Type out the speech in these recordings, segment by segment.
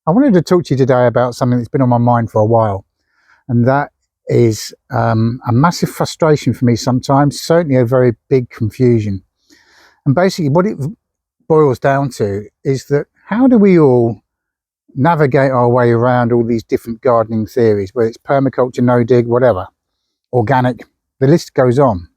I wanted to talk to you today about something that's been on my mind for a while, and that is a massive frustration for me sometimes, certainly a very big confusion. And basically what it boils down to is that how do we all navigate our way around all these different gardening theories, whether it's permaculture, no dig, whatever, organic, the list goes on.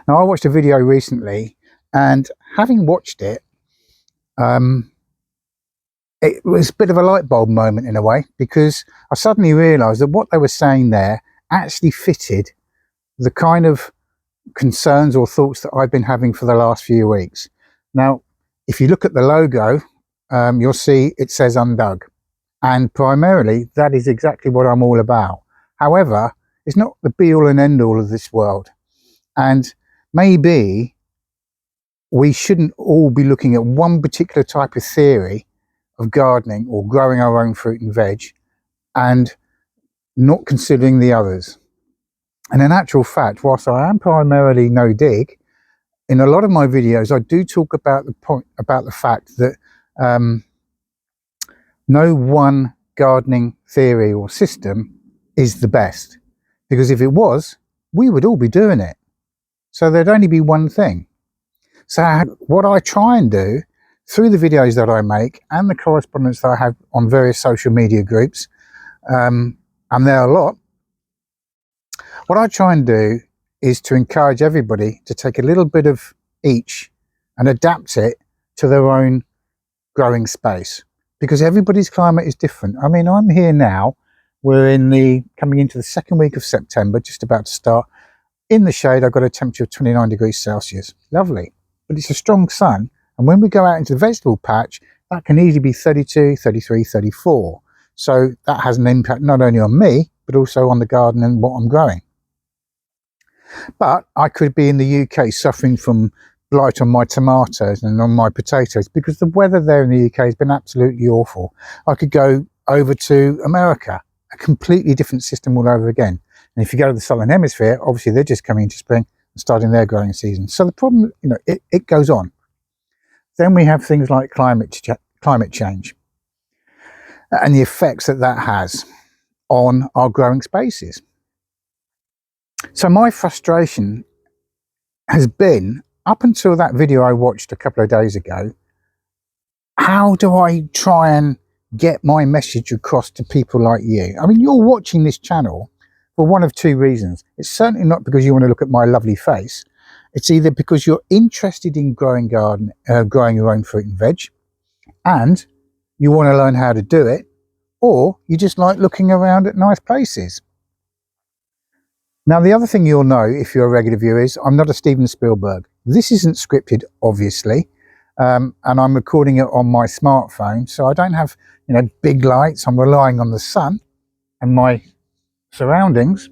Now, I watched a video recently, and having watched it, it was a bit of a light bulb moment in a way, because I suddenly realised that what they were saying there actually fitted the kind of concerns or thoughts that I've been having for the last few weeks. Now, if you look at the logo, you'll see it says Undug, and primarily that is exactly what I'm all about. However, it's not the be all and end all of this world, and maybe we shouldn't all be looking at one particular type of theory of gardening or growing our own fruit and veg and not considering the others. And in actual fact, whilst I am primarily no dig, in a lot of my videos I do talk about the fact that no one gardening theory or system is the best, because if it was, we would all be doing it. So there'd only be one thing. So what I try and do through the videos that I make and the correspondence that I have on various social media groups, and there are a lot, what I try and do is to encourage everybody to take a little bit of each and adapt it to their own growing space, because everybody's climate is different. I mean, I'm here now, we're coming into the second week of September, just about to start. In the shade, I've got a temperature of 29 degrees Celsius. Lovely. But it's a strong sun. And when we go out into the vegetable patch, that can easily be 32, 33, 34. So that has an impact not only on me, but also on the garden and what I'm growing. But I could be in the UK suffering from blight on my tomatoes and on my potatoes, because the weather there in the UK has been absolutely awful. I could go over to America, a completely different system all over again. And if you go to the Southern Hemisphere, obviously they're just coming into spring and starting their growing season. So the problem, it goes on. Then we have things like climate change and the effects that has on our growing spaces. So my frustration has been, up until that video I watched a couple of days ago, how do I try and get my message across to people like you? I mean, you're watching this channel for one of two reasons. It's certainly not because you want to look at my lovely face. It's either because you're interested in growing your own fruit and veg, and you want to learn how to do it, or you just like looking around at nice places. Now, the other thing you'll know if you're a regular viewer is I'm not a Steven Spielberg. This isn't scripted, obviously, and I'm recording it on my smartphone, so I don't have big lights. I'm relying on the sun and my surroundings,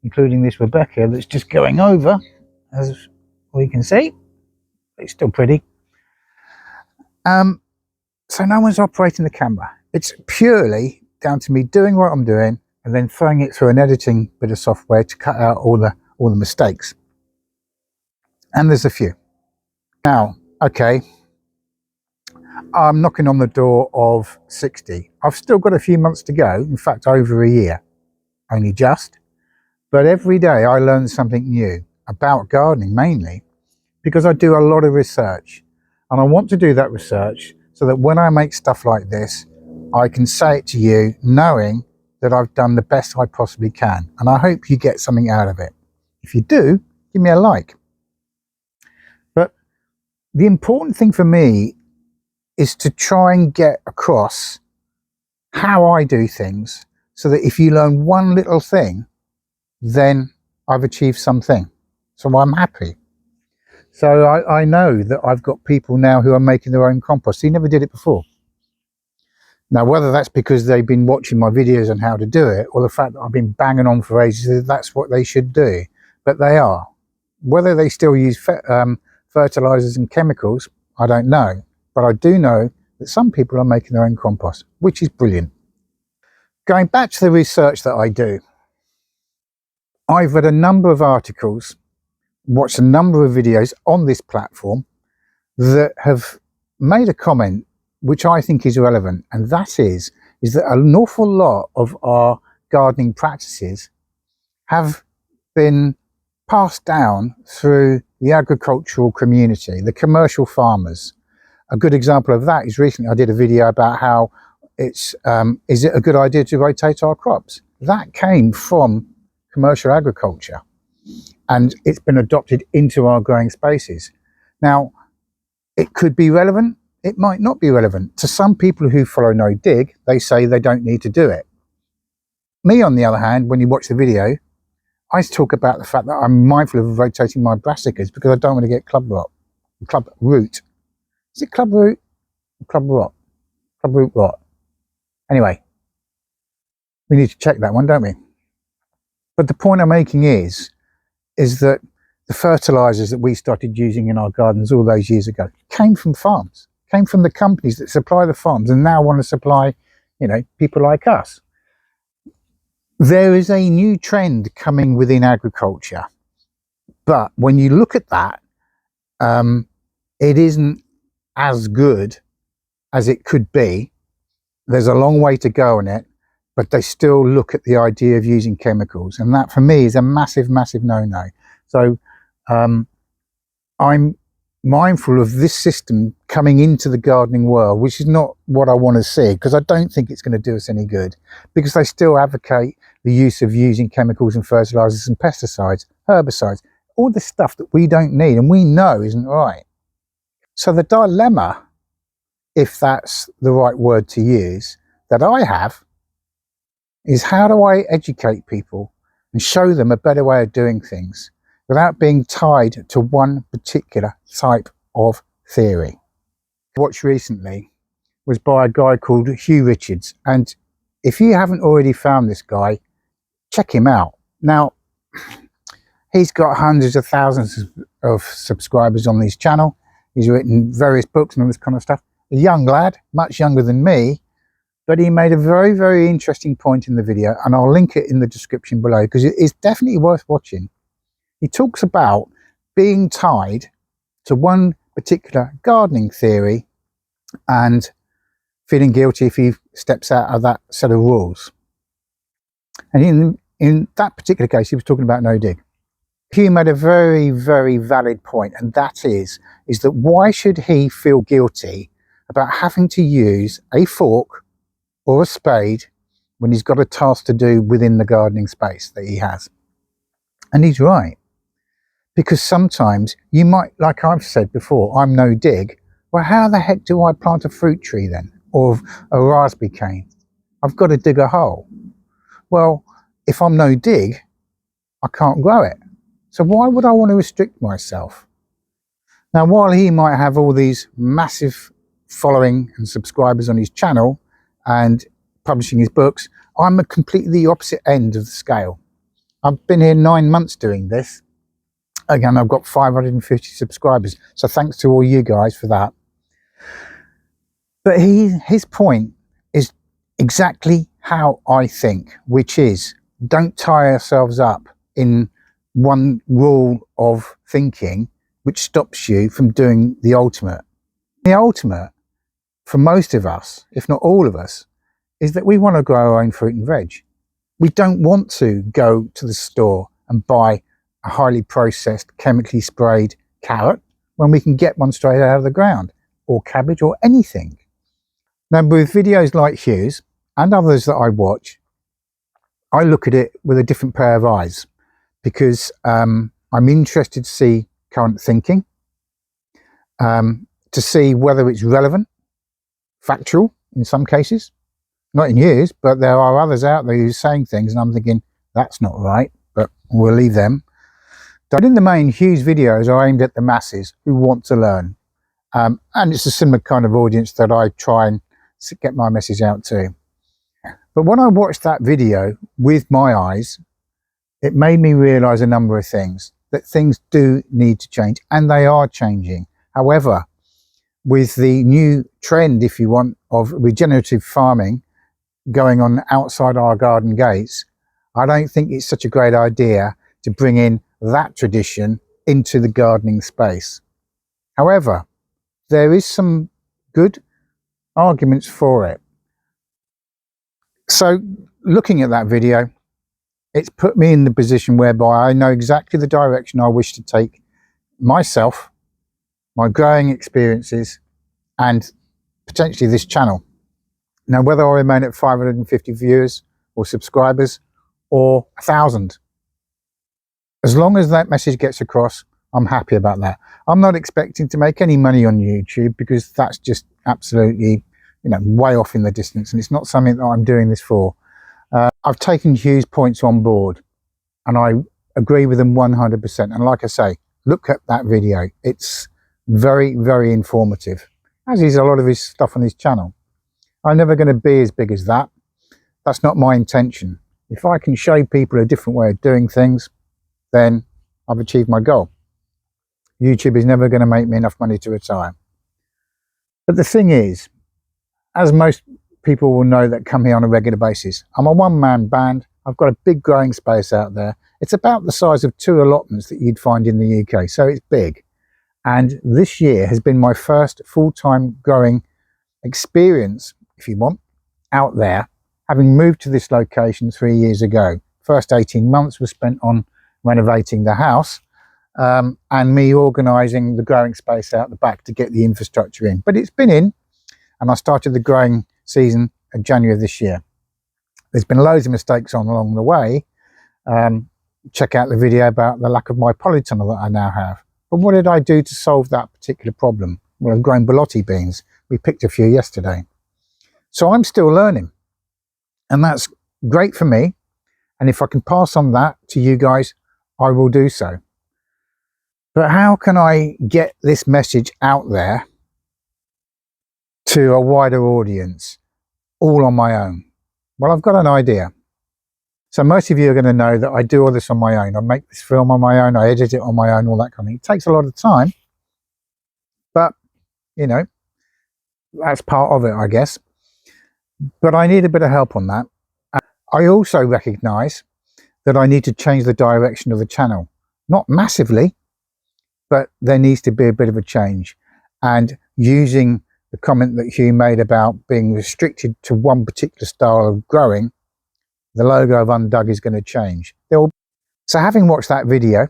including this Rebecca that's just going over, as we can see. It's still pretty. So no one's operating the camera. It's purely down to me doing what I'm doing and then throwing it through an editing bit of software to cut out all the mistakes. And there's a few. Now, okay, I'm knocking on the door of 60. I've still got a few months to go, in fact over a year, only just. But every day I learn something new about gardening, mainly because I do a lot of research, and I want to do that research so that when I make stuff like this, I can say it to you knowing that I've done the best I possibly can, and I hope you get something out of it. If you do, give me a like. But the important thing for me is to try and get across how I do things, so that if you learn one little thing, then I've achieved something. So I'm happy. So I know that I've got people now who are making their own compost who never did it before. Now, whether that's because they've been watching my videos on how to do it, or the fact that I've been banging on for ages that that's what they should do, but they are. Whether they still use fertilizers and chemicals, I don't know. But I do know that some people are making their own compost, which is brilliant. Going back to the research that I do, I've read a number of articles, watched a number of videos on this platform that have made a comment which I think is relevant, and that is that an awful lot of our gardening practices have been passed down through the agricultural community, the commercial farmers. A good example of that is recently I did a video about how it's is it a good idea to rotate our crops? That came from commercial agriculture, and it's been adopted into our growing spaces. Now, it could be relevant, it might not be relevant. To some people who follow no dig, they say they don't need to do it. Me, on the other hand, when you watch the video, I talk about the fact that I'm mindful of rotating my brassicas because I don't want to get club root. Is it club root? Club rot? Club root rot. Anyway, we need to check that one, don't we? But the point I'm making is that the fertilizers that we started using in our gardens all those years ago came from farms, came from the companies that supply the farms and now want to supply, you know, people like us. There is a new trend coming within agriculture, but when you look at that, it isn't as good as it could be. There's a long way to go on it, but they still look at the idea of using chemicals, and that for me is a massive no-no. So I'm mindful of this system coming into the gardening world, which is not what I want to see, because I don't think it's going to do us any good, because they still advocate the use of using chemicals and fertilizers and pesticides, herbicides, all the stuff that we don't need and we know isn't right. So the dilemma, if that's the right word to use, that I have is, how do I educate people and show them a better way of doing things without being tied to one particular type of theory? Watched recently was by a guy called Huw Richards, and if you haven't already found this guy, check him out. Now, he's got hundreds of thousands of subscribers on his channel. He's written various books and all this kind of stuff. A young lad, much younger than me, but he made a very interesting point in the video, and I'll link it in the description below because it is definitely worth watching. He talks about being tied to one particular gardening theory and feeling guilty if he steps out of that set of rules. And in that particular case, he was talking about no dig. He made a very valid point, and that is that why should he feel guilty about having to use a fork or a spade when he's got a task to do within the gardening space that he has? And he's right. Because sometimes you might, like I've said before, I'm no dig. Well, how the heck do I plant a fruit tree then? Or a raspberry cane? I've got to dig a hole. Well, if I'm no dig, I can't grow it. So why would I want to restrict myself? Now, while he might have all these massive following and subscribers on his channel and publishing his books, I'm at completely the opposite end of the scale. I've been here 9 months doing this. Again, I've got 550 subscribers, so thanks to all you guys for that. But his point is exactly how I think, which is, don't tie ourselves up in one rule of thinking which stops you from doing the ultimate. The ultimate, for most of us, if not all of us, is that we want to grow our own fruit and veg. We don't want to go to the store and buy a highly processed, chemically sprayed carrot when we can get one straight out of the ground, or cabbage, or anything. Now, with videos like Huw's and others that I watch, I look at it with a different pair of eyes, because I'm interested to see current thinking, to see whether it's relevant, factual in some cases, not in Huw's, but there are others out there who's saying things and I'm thinking, that's not right, but we'll leave them. But in the main, Huw's videos are aimed at the masses who want to learn. And it's a similar kind of audience that I try and get my message out to. But when I watched that video with my eyes, it made me realise a number of things, that things do need to change, and they are changing. However, with the new trend, if you want, of regenerative farming going on outside our garden gates, I don't think it's such a great idea to bring in that tradition into the gardening space. However, there is some good arguments for it. So looking at that video, it's put me in the position whereby I know exactly the direction I wish to take myself, my growing experiences, and potentially this channel. Now, whether I remain at 550 viewers or subscribers or 1,000, as long as that message gets across, I'm happy about that. I'm not expecting to make any money on YouTube, because that's just absolutely, way off in the distance, and it's not something that I'm doing this for. I've taken Huw's points on board, and I agree with them 100%. And like I say, look at that video. It's very, very informative, as is a lot of his stuff on his channel. I'm never going to be as big as that. That's not my intention. If I can show people a different way of doing things, then I've achieved my goal. YouTube is never going to make me enough money to retire. But the thing is, as most people will know that come here on a regular basis, I'm a one-man band. I've got a big growing space out there. It's about the size of 2 allotments that you'd find in the UK, so it's big. And this year has been my first full-time growing experience, if you want, out there, having moved to this location 3 years ago. First 18 months was spent on renovating the house, and me organising the growing space out the back to get the infrastructure in. But it's been in, and I started the growing season in January of this year. There's been loads of mistakes along the way. Check out the video about the lack of my polytunnel that I now have. But what did I do to solve that particular problem? Well, I've grown borlotti beans. We picked a few yesterday. So I'm still learning, and that's great for me. And if I can pass on that to you guys, I will do so. But how can I get this message out there to a wider audience, all on my own? Well, I've got an idea. So most of you are going to know that I do all this on my own. I make this film on my own, I edit it on my own, all that kind of thing. It takes a lot of time, but that's part of it, I guess. But I need a bit of help on that. I also recognise that I need to change the direction of the channel. Not massively, but there needs to be a bit of a change. And using the comment that Huw made about being restricted to one particular style of growing, the logo of Undug is going to change. So having watched that video,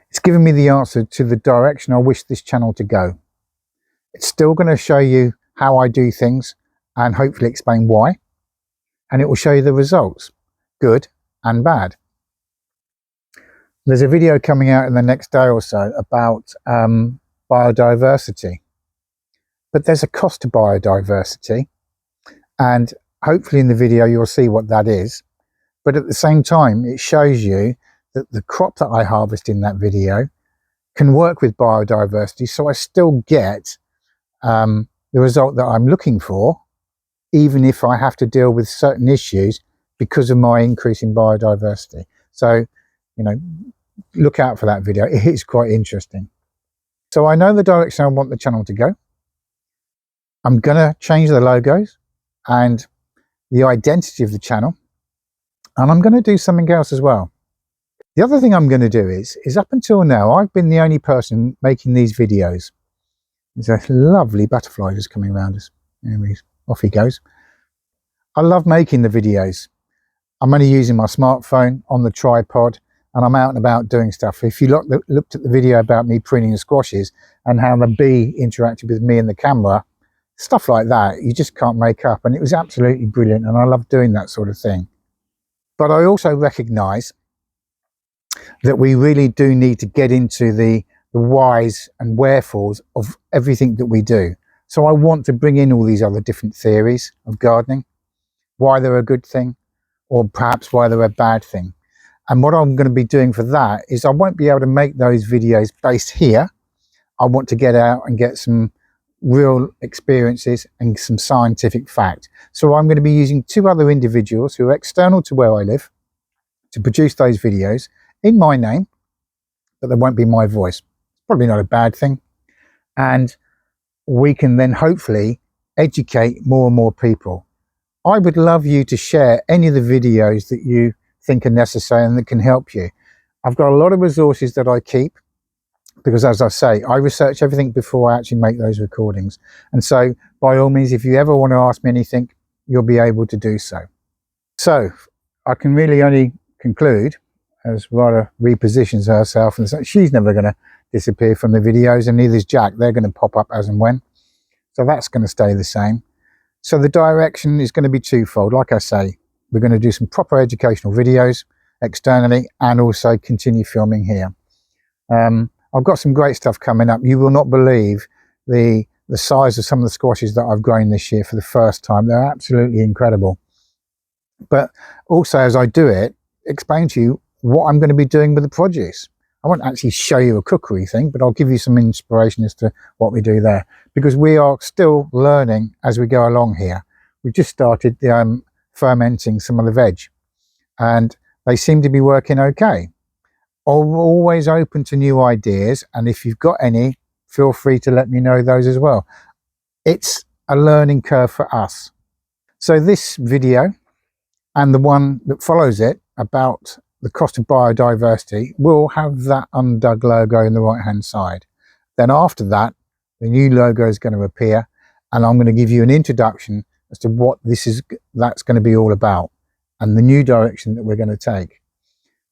it's given me the answer to the direction I wish this channel to go. It's still going to show you how I do things and hopefully explain why. And it will show you the results, good and bad. There's a video coming out in the next day or so about biodiversity. But there's a cost to biodiversity, and hopefully in the video you'll see what that is. But at the same time, it shows you that the crop that I harvest in that video can work with biodiversity, so I still get the result that I'm looking for, even if I have to deal with certain issues because of my increase in biodiversity. So, look out for that video. It is quite interesting. So I know the direction I want the channel to go. I'm going to change the logos and the identity of the channel, and I'm going to do something else as well. The other thing I'm going to do is up until now, I've been the only person making these videos. There's a lovely butterfly just coming around us. Anyways, off he goes. I love making the videos. I'm only using my smartphone on the tripod, and I'm out and about doing stuff. If you looked at the video about me pruning the squashes and how the bee interacted with me and the camera, stuff like that, you just can't make up. And it was absolutely brilliant, and I love doing that sort of thing. But I also recognise that we really do need to get into the whys and wherefores of everything that we do. So I want to bring in all these other different theories of gardening, why they're a good thing, or perhaps why they're a bad thing. And what I'm going to be doing for that is I won't be able to make those videos based here. I want to get out and get some real experiences and some scientific fact. So I'm going to be using 2 other individuals who are external to where I live to produce those videos in my name, but there won't be my voice. Probably not a bad thing. And we can then hopefully educate more and more people. I would love you to share any of the videos that you think are necessary and that can help you. I've got a lot of resources that I keep because, as I say, I research everything before I actually make those recordings. And so by all means, if you ever want to ask me anything, you'll be able to do so. So I can really only conclude, as Rada repositions herself, and she's never going to disappear from the videos, and neither is Jack. They're going to pop up as and when. So that's going to stay the same. So the direction is going to be twofold. Like I say, we're going to do some proper educational videos externally and also continue filming here. I've got some great stuff coming up. You will not believe the size of some of the squashes that I've grown this year for the first time. They're absolutely incredible. But also, as I do it, explain to you what I'm going to be doing with the produce. I won't actually show you a cookery thing, but I'll give you some inspiration as to what we do there, because we are still learning as we go along here. We've just started fermenting some of the veg, and they seem to be working okay. I'm always open to new ideas, and if you've got any, feel free to let me know those as well. It's a learning curve for us. So this video and the one that follows it about the cost of biodiversity will have that undug logo in the right hand side. Then after that, the new logo is going to appear, and I'm going to give you an introduction as to what that's going to be all about and the new direction that we're going to take.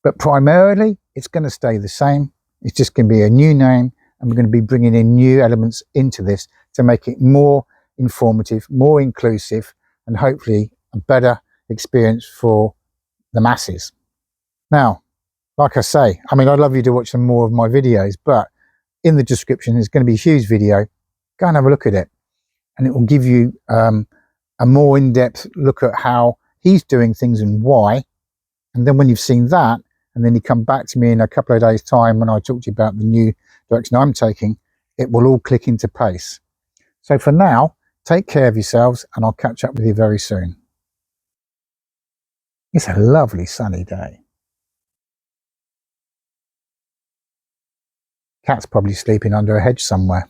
But primarily it's going to stay the same. It's just going to be a new name, and we're going to be bringing in new elements into this to make it more informative, more inclusive, and hopefully a better experience for the masses. Now, like I say, I mean, I'd love you to watch some more of my videos, but in the description is going to be Huw's video. Go and have a look at it, and it will give you a more in-depth look at how he's doing things and why. And then when you've seen that, and then you come back to me in a couple of days' time when I talk to you about the new direction I'm taking, it will all click into place. So for now, take care of yourselves, and I'll catch up with you very soon. It's a lovely sunny day. Cat's probably sleeping under a hedge somewhere.